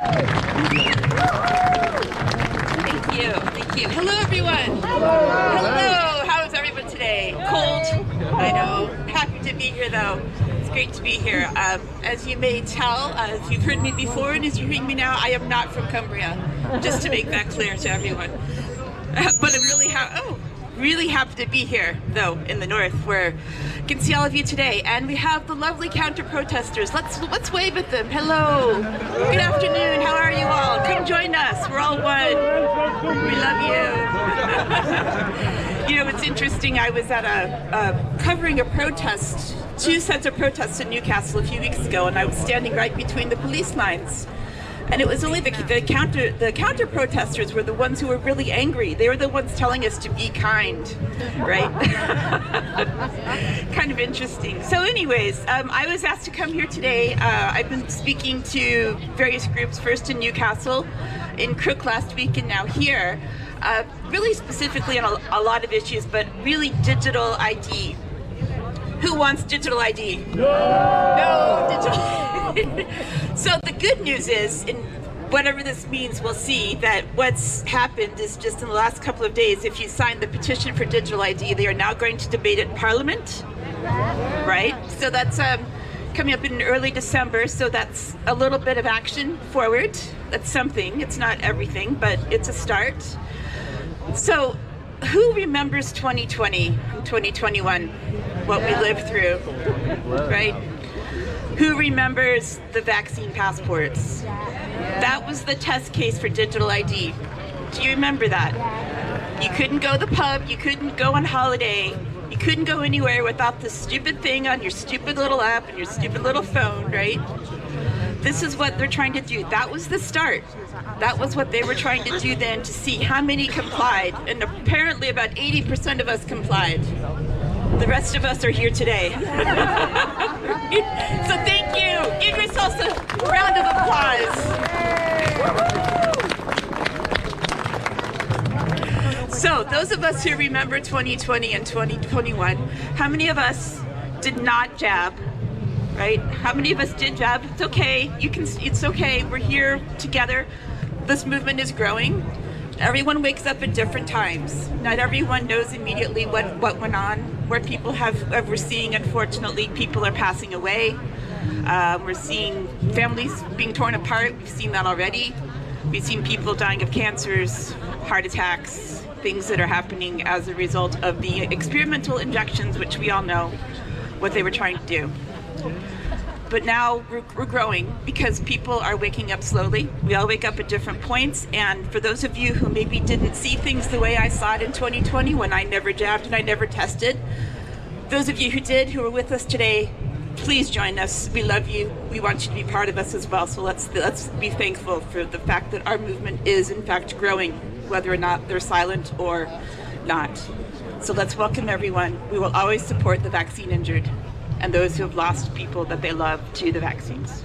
Thank you. Thank you. Hello, everyone. Hello. How is everyone today? Cold? I know. Happy to be here, though. It's great to be here. As you may tell, if you've heard me before and as you're hearing me now, I am not from Cumbria, just to make that clear to everyone. But I'm really happy to be here, though, in the north, where I can see all of you today. And we have the lovely counter-protesters. Let's wave at them. Hello. Good afternoon. How are you all? Come join us. We're all one. We love you. You know, it's interesting. I was at covering a protest, 2 sets of protests in Newcastle a few weeks ago, and I was standing right between the police lines. And it was only the counter protesters were the ones who were really angry. They were the ones telling us to be kind, right? Kind of interesting. So anyways, I was asked to come here today. I've been speaking to various groups, first in Newcastle, in Crook last week, and now here, really specifically on a lot of issues, but really digital ID. Who wants digital ID? No, digital. So the good news is, in whatever this means, we'll see that what's happened is just in the last couple of days, if you signed the petition for digital ID, they are now going to debate it in Parliament, right? So that's coming up in early December, so that's a little bit of action forward. That's something. It's not everything, but it's a start. So who remembers 2020 and 2021, what we lived through, right? Who remembers the vaccine passports? That was the test case for digital ID. Do you remember that? You couldn't go to the pub, you couldn't go on holiday, you couldn't go anywhere without this stupid thing on your stupid little app and your stupid little phone, right? This is what they're trying to do. That was the start. That was what they were trying to do then, to see how many complied. And apparently about 80% of us complied. The rest of us are here today. So thank you. Give yourselves a round of applause. So those of us who remember 2020 and 2021, how many of us did not jab? Right? How many of us did jab? It's okay. It's okay. We're here together. This movement is growing. Everyone wakes up at different times. Not everyone knows immediately what went on, where people we're seeing, unfortunately, people are passing away. We're seeing families being torn apart. We've seen that already. We've seen people dying of cancers, heart attacks, things that are happening as a result of the experimental injections, which we all know what they were trying to do. But now we're growing because people are waking up slowly. We all wake up at different points. And for those of you who maybe didn't see things the way I saw it in 2020 when I never jabbed and I never tested, those of you who did, who are with us today, please join us. We love you. We want you to be part of us as well. So let's be thankful for the fact that our movement is in fact growing, whether or not they're silent or not. So let's welcome everyone. We will always support the vaccine injured and those who have lost people that they love to the vaccines.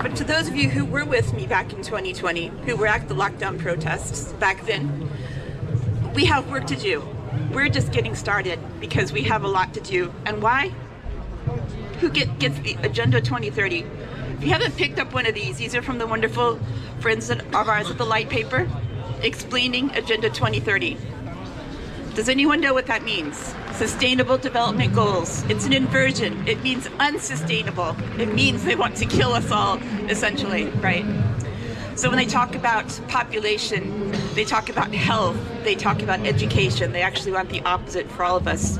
But to those of you who were with me back in 2020, who were at the lockdown protests back then, we have work to do. We're just getting started because we have a lot to do. And why? Who gets the Agenda 2030? If you haven't picked up one of these are from the wonderful friends of ours at the Light Paper, explaining Agenda 2030. Does anyone know what that means? Sustainable Development Goals. It's an inversion. It means unsustainable. It means they want to kill us all, essentially, right? So when they talk about population, they talk about health, they talk about education, they actually want the opposite for all of us.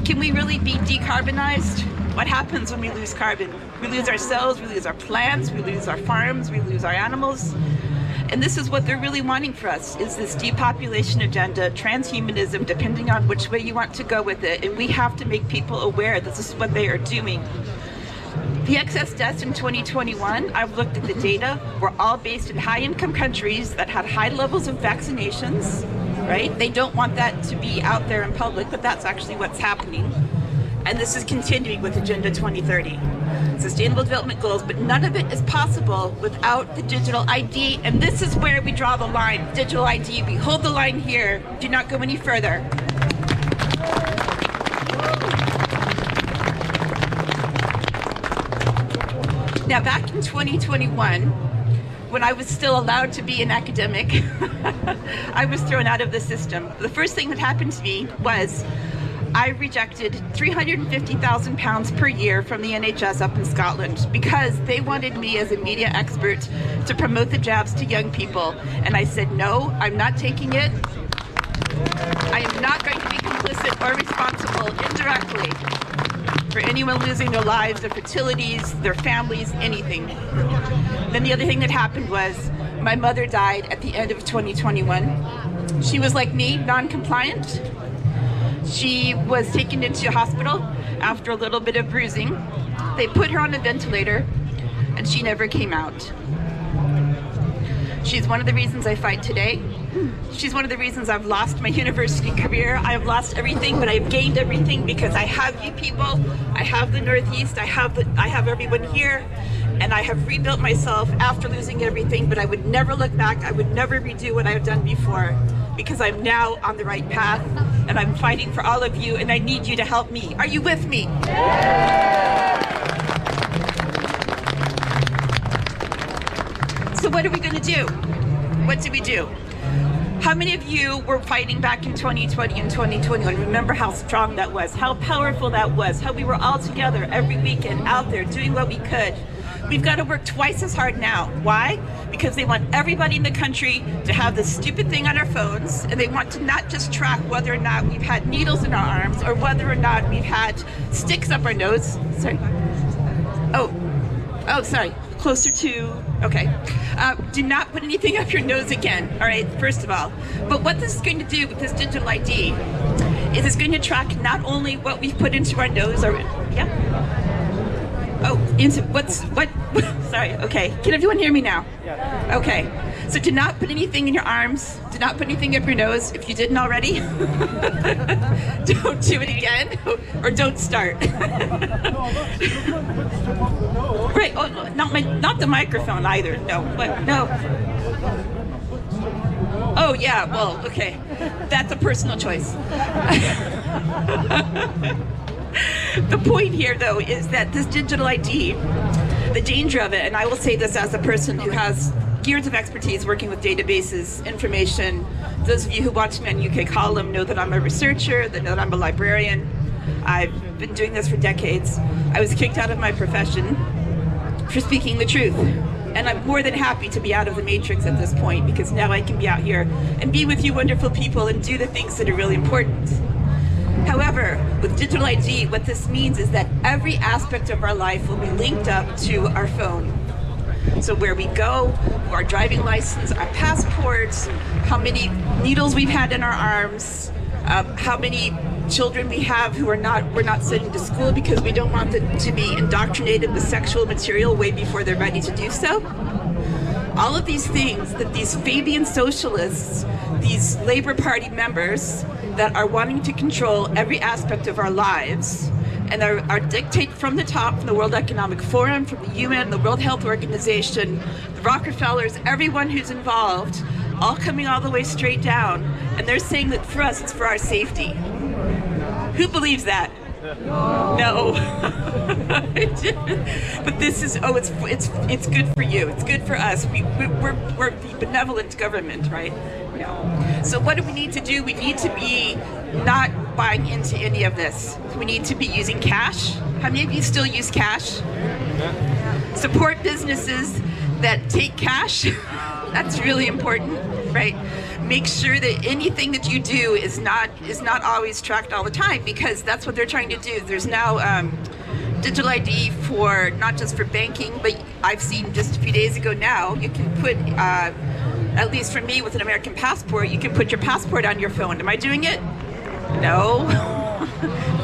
Can we really be decarbonized? What happens when we lose carbon? We lose ourselves, we lose our plants, we lose our farms, we lose our animals. And this is what they're really wanting for us, is this depopulation agenda, transhumanism, depending on which way you want to go with it. And we have to make people aware that this is what they are doing. The excess deaths in 2021, I've looked at the data, were all based in high-income countries that had high levels of vaccinations, right? They don't want that to be out there in public, but that's actually what's happening. And this is continuing with Agenda 2030. Sustainable Development Goals, but none of it is possible without the digital ID. And this is where we draw the line, digital ID. We hold the line here. Do not go any further. Now, back in 2021, when I was still allowed to be an academic, I was thrown out of the system. The first thing that happened to me was I rejected £350,000 per year from the NHS up in Scotland because they wanted me as a media expert to promote the jabs to young people. And I said, no, I'm not taking it. I am not going to be complicit or responsible indirectly for anyone losing their lives, their fertilities, their families, anything. Then the other thing that happened was my mother died at the end of 2021. She was like me, non-compliant. She was taken into a hospital after a little bit of bruising. They put her on a ventilator and she never came out. She's one of the reasons I fight today. She's one of the reasons I've lost my university career. I've lost everything, but I've gained everything because I have you people. I have the Northeast. I have everyone here, and I have rebuilt myself after losing everything. But I would never look back. I would never redo what I've done before because I'm now on the right path, and I'm fighting for all of you, and I need you to help me. Are you with me? So what are we going to do? What do we do? How many of you were fighting back in 2020 and 2021? Remember how strong that was, how powerful that was, how we were all together every weekend out there doing what we could. We've got to work twice as hard now. Why? Because they want everybody in the country to have this stupid thing on our phones, and they want to not just track whether or not we've had needles in our arms or whether or not we've had sticks up our nose. Sorry. Oh, sorry. Closer to, okay. Do not put anything up your nose again, all right, first of all. But what this is going to do with this digital ID is it's going to track not only what we've put into our nose or, sorry, okay. Can everyone hear me now? Yeah. Okay. So do not put anything in your arms. Do not put anything up your nose if you didn't already. Don't do it again, or don't start. Right. Oh, not the microphone either. No. But no. Oh yeah. Well, okay. That's a personal choice. The point here, though, is that this digital ID, the danger of it, and I will say this as a person who has years of expertise working with databases, information. Those of you who watch me on UK Column know that I'm a researcher, that know that I'm a librarian. I've been doing this for decades. I was kicked out of my profession for speaking the truth. And I'm more than happy to be out of the matrix at this point because now I can be out here and be with you wonderful people and do the things that are really important. However, with digital ID, what this means is that every aspect of our life will be linked up to our phone. So where we go, our driving license, our passports, how many needles we've had in our arms, how many children we have who we're not sending to school because we don't want them to be indoctrinated with sexual material way before they're ready to do so. All of these things that these Fabian socialists, these Labour Party members that are wanting to control every aspect of our lives and are dictate from the top, from the World Economic Forum, from the UN, the World Health Organization, the Rockefellers, everyone who's involved, all coming all the way straight down. And they're saying that for us, it's for our safety. Who believes that? No. But this is, it's good for you. It's good for us. We're the benevolent government, right? No. So what do we need to do? We need to be not buying into any of this. We need to be using cash. How many of you still use cash? Support businesses that take cash. That's really important, right? Make sure that anything that you do is not always tracked all the time, because that's what they're trying to do. There's now digital ID for not just for banking, but I've seen just a few days ago now, you can put, at least for me with an American passport, you can put your passport on your phone. Am I doing it? No.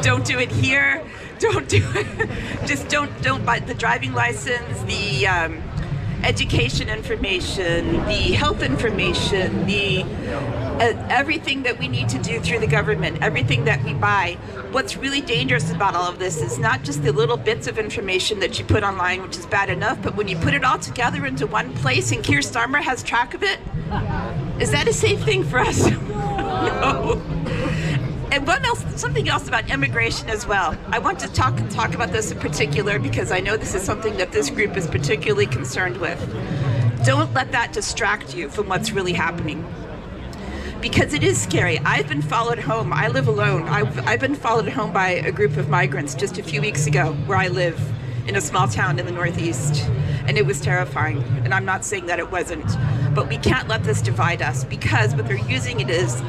Don't do it here. Don't do it. Just don't buy the driving license, the education information, the health information, the everything that we need to do through the government, everything that we buy. What's really dangerous about all of this is not just the little bits of information that you put online, which is bad enough, but when you put it all together into one place and Keir Starmer has track of it, is that a safe thing for us? No. And something else about immigration as well. I want to talk about this in particular because I know this is something that this group is particularly concerned with. Don't let that distract you from what's really happening. Because it is scary. I've been followed home. I live alone. I've been followed home by a group of migrants just a few weeks ago where I live in a small town in the Northeast. And it was terrifying. And I'm not saying that it wasn't. But we can't let this divide us because what they're using it is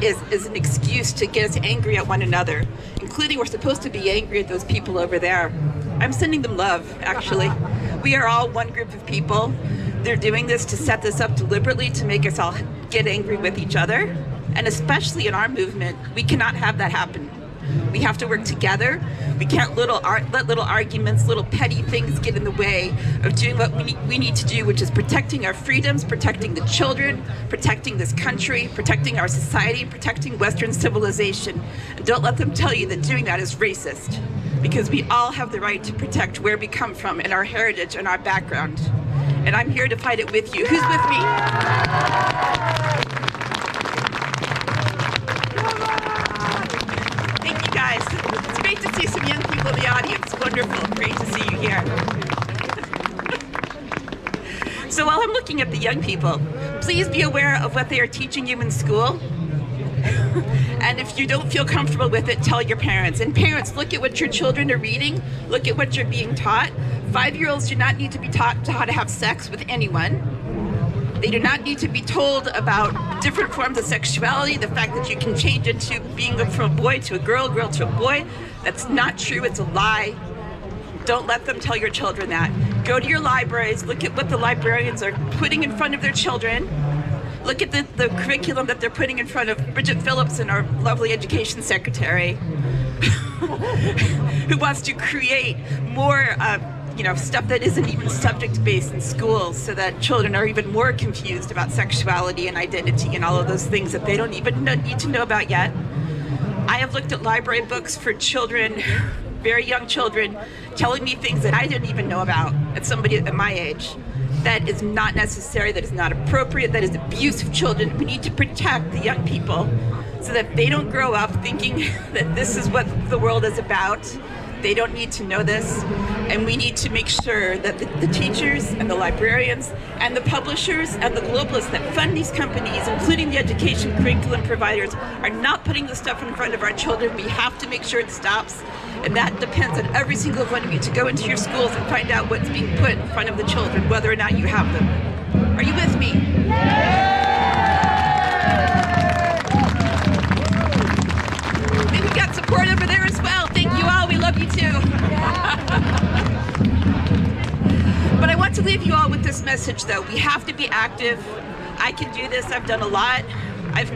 an excuse to get us angry at one another, including we're supposed to be angry at those people over there. I'm sending them love, actually. We are all one group of people. They're doing this to set this up deliberately to make us all get angry with each other. And especially in our movement, we cannot have that happen. We have to work together. We can't let little arguments, little petty things get in the way of doing what we need to do, which is protecting our freedoms, protecting the children, protecting this country, protecting our society, protecting Western civilization. And don't let them tell you that doing that is racist, because we all have the right to protect where we come from and our heritage and our background. And I'm here to fight it with you. Who's with me? Guys, it's great to see some young people in the audience. Wonderful, great to see you here. So while I'm looking at the young people, please be aware of what they are teaching you in school. And if you don't feel comfortable with it, tell your parents. And parents, look at what your children are reading. Look at what you're being taught. 5-year-olds do not need to be taught how to have sex with anyone. They do not need to be told about different forms of sexuality, the fact that you can change into being from a boy to a girl to a boy. That's not true, it's a lie. Don't let them tell your children that. Go to your libraries, look at what the librarians are putting in front of their children. Look at the curriculum that they're putting in front of Bridget Phillips and our lovely education secretary, who wants to create more stuff that isn't even subject-based in schools so that children are even more confused about sexuality and identity and all of those things that they don't even need to know about yet. I have looked at library books for children, very young children, telling me things that I didn't even know about at somebody at my age. That is not necessary, that is not appropriate, that is abuse of children. We need to protect the young people so that they don't grow up thinking that this is what the world is about. They don't need to know this, and we need to make sure that the teachers and the librarians and the publishers and the globalists that fund these companies, including the education curriculum providers, are not putting this stuff in front of our children. We have to make sure it stops, and that depends on every single one of you to go into your schools and find out what's being put in front of the children, whether or not you have them. Are you with me? I think we've got support over there as well. Thank you all. We love you too. But I want to leave you all with this message, though. We have to be active. I can do this. I've done a lot. I've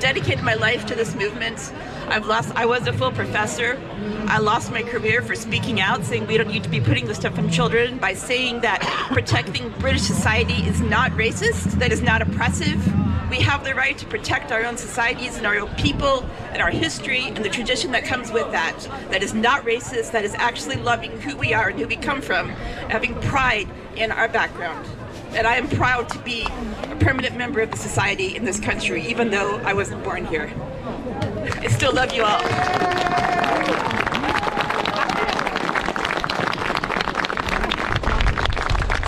dedicated my life to this movement. I was a full professor. I lost my career for speaking out, saying we don't need to be putting this stuff on children, by saying that protecting British society is not racist, that is not oppressive. We have the right to protect our own societies and our own people and our history and the tradition that comes with that. That is not racist, that is actually loving who we are and who we come from, having pride in our background. And I am proud to be a permanent member of the society in this country, even though I wasn't born here. I still love you all.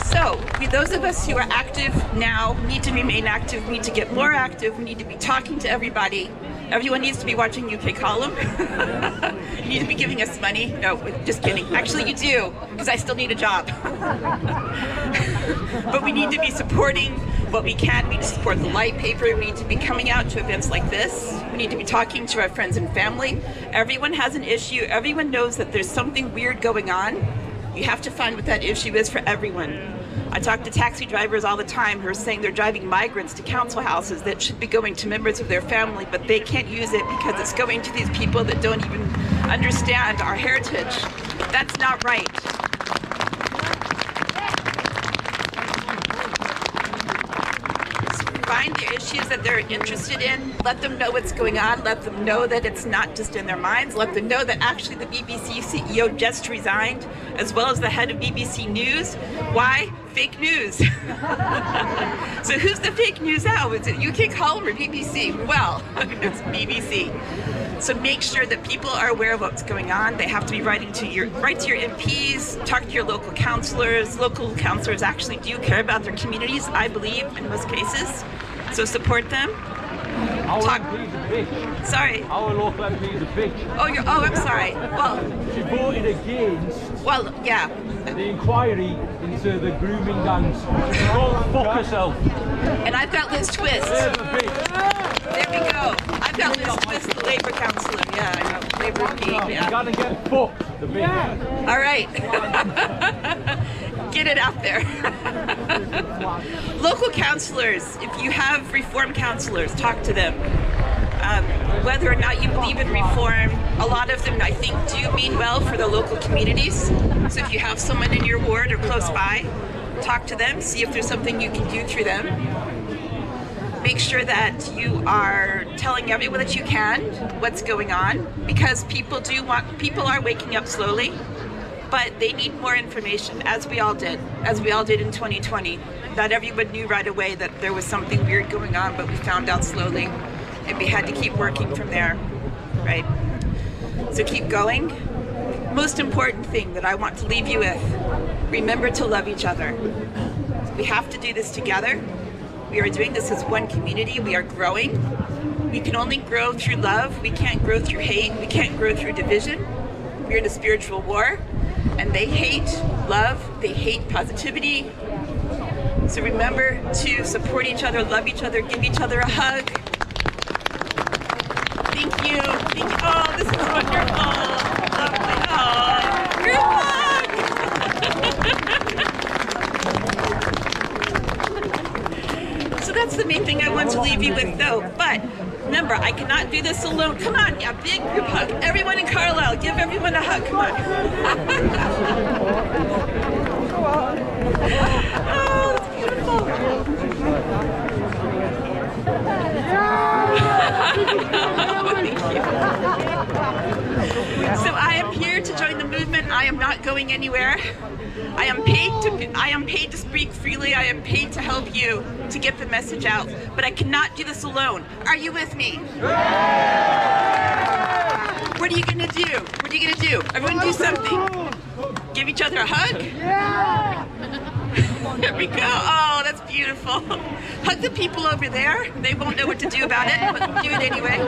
So, those of us who are active now need to remain active. We need to get more active. We need to be talking to everybody. Everyone needs to be watching UK Column. You need to be giving us money. No, just kidding. Actually, you do, because I still need a job. But we need to be supporting what we can. We need to support the Light Paper. We need to be coming out to events like this. We need to be talking to our friends and family. Everyone has an issue. Everyone knows that there's something weird going on. You have to find what that issue is for everyone. I talk to taxi drivers all the time who are saying they're driving migrants to council houses that should be going to members of their family, but they can't use it because it's going to these people that don't even understand our heritage. That's not right. Find the issues that they're interested in, let them know what's going on, let them know that it's not just in their minds, let them know that actually the BBC CEO just resigned, as well as the head of BBC News. Why? Fake news. So who's the fake news now? Is it UK Column or BBC? Well, it's BBC. So make sure that people are aware of what's going on. They have to be write to your MPs, talk to your local councillors. Local councillors actually do care about their communities, I believe, in most cases. So support them. Our MP's a bitch. Sorry. Our local MP's a bitch. Oh, I'm sorry. Well, she voted against. Well, yeah. The inquiry into the grooming gangs. Go fuck herself. And I've got Liz Twist. There's a bitch. There we go. I've got Liz Twist, the Labour councillor. Yeah, I know. Labour MP. Yeah. You gotta get fucked. The bitch. Yeah. All right. Get it out there. Local councillors, if you have reform councillors, talk to them. Whether or not you believe in reform, a lot of them, I think, do mean well for the local communities. So if you have someone in your ward or close by, talk to them, see if there's something you can do through them. Make sure that you are telling everyone that you can what's going on, because people are waking up slowly, but they need more information, as we all did in 2020. Not everyone knew right away that there was something weird going on, but we found out slowly, and we had to keep working from there, right? So keep going. Most important thing that I want to leave you with, remember to love each other. We have to do this together. We are doing this as one community. We are growing. We can only grow through love. We can't grow through hate. We can't grow through division. We're in a spiritual war, and they hate love. They hate positivity. So remember to support each other, love each other, give each other a hug. Thank you. Thank you. Oh, this is wonderful. Lovely. Oh, group hug. So that's the main thing I want to leave you with, though. But remember, I cannot do this alone. Come on, yeah, big group hug. Everyone in Carlisle, give everyone a hug. Come on. Oh, that's beautiful. So I am here to join the movement. I am not going anywhere. I am paid to speak freely. I am paid to help you to get the message out. But I cannot do this alone. Are you with me? What are you gonna do? What are you gonna do? Everyone do something. Give each other a hug? Yeah. There we go. Oh, that's beautiful. Hug the people over there. They won't know what to do about it, but do it anyway.